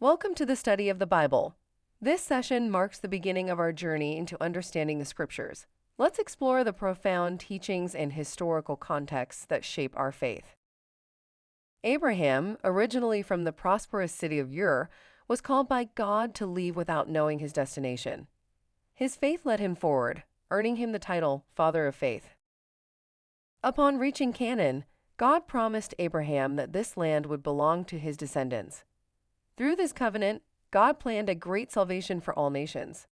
Welcome to the study of the Bible. This session marks the beginning of our journey into understanding the Scriptures. Let's explore the profound teachings and historical contexts that shape our faith. Abraham, originally from the prosperous city of Ur, was called by God to leave without knowing his destination. His faith led him forward, earning him the title Father of Faith. Upon reaching Canaan, God promised Abraham that this land would belong to his descendants. Through this covenant, God planned a great salvation for all nations.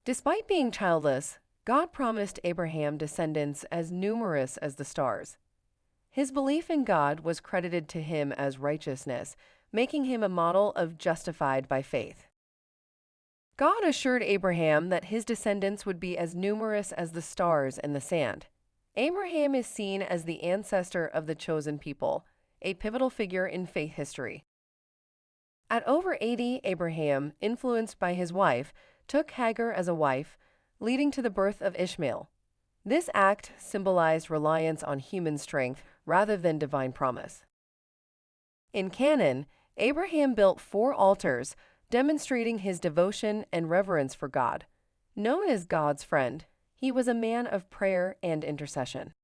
Despite being childless, God promised Abraham descendants as numerous as the stars. His belief in God was credited to him as righteousness, making him a model of justified by faith. God assured Abraham that his descendants would be as numerous as the stars and the sand. Abraham is seen as the ancestor of the chosen people, a pivotal figure in faith history. At over 80, Abraham, influenced by his wife, took Hagar as a wife, leading to the birth of Ishmael. This act symbolized reliance on human strength rather than divine promise. In Canaan, Abraham built 4 altars, demonstrating his devotion and reverence for God. Known as God's friend, he was a man of prayer and intercession.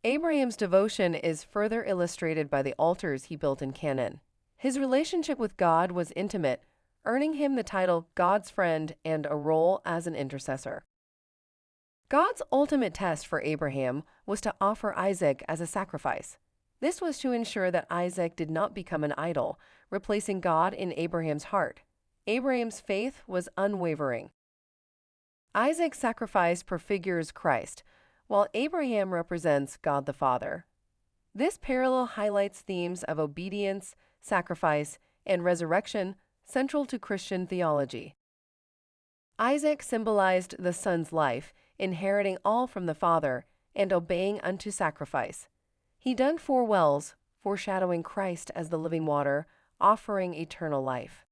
Abraham's devotion is further illustrated by the altars he built in Canaan. His relationship with God was intimate, earning him the title God's friend and a role as an intercessor. God's ultimate test for Abraham was to offer Isaac as a sacrifice. This was to ensure that Isaac did not become an idol, replacing God in Abraham's heart. Abraham's faith was unwavering. Isaac's sacrifice prefigures Christ, while Abraham represents God the Father. This parallel highlights themes of obedience, sacrifice, and resurrection central to Christian theology. Isaac symbolized the son's life, inheriting all from the Father and obeying unto sacrifice. He dug 4 wells, foreshadowing Christ as the living water, offering eternal life.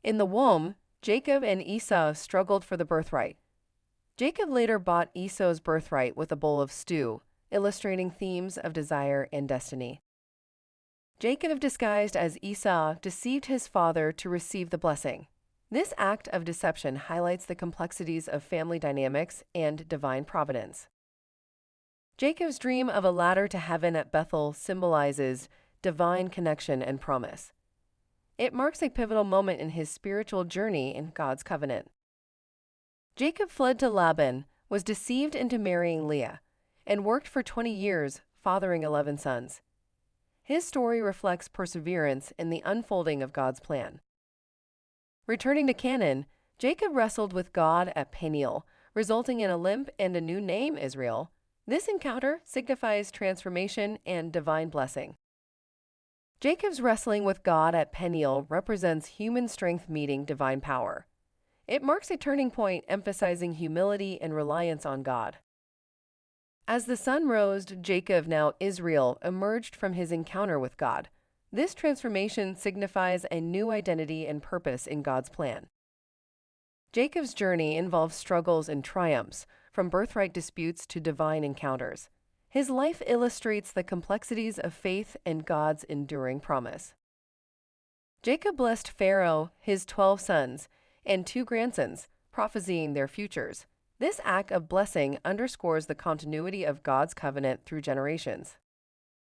In the womb, Jacob and Esau struggled for the birthright. Jacob later bought Esau's birthright with a bowl of stew, illustrating themes of desire and destiny. Jacob, disguised as Esau, deceived his father to receive the blessing. This act of deception highlights the complexities of family dynamics and divine providence. Jacob's dream of a ladder to heaven at Bethel symbolizes divine connection and promise. It marks a pivotal moment in his spiritual journey in God's covenant. Jacob fled to Laban, was deceived into marrying Leah, and worked for 20 years, fathering 11 sons. His story reflects perseverance in the unfolding of God's plan. Returning to Canaan, Jacob wrestled with God at Peniel, resulting in a limp and a new name, Israel. This encounter signifies transformation and divine blessing. Jacob's wrestling with God at Peniel represents human strength meeting divine power. It marks a turning point, emphasizing humility and reliance on God. As the sun rose, Jacob, now Israel, emerged from his encounter with God. This transformation signifies a new identity and purpose in God's plan. Jacob's journey involves struggles and triumphs, from birthright disputes to divine encounters. His life illustrates the complexities of faith and God's enduring promise. Jacob blessed Pharaoh, his 12 sons, and 2 grandsons, prophesying their futures. This act of blessing underscores the continuity of God's covenant through generations.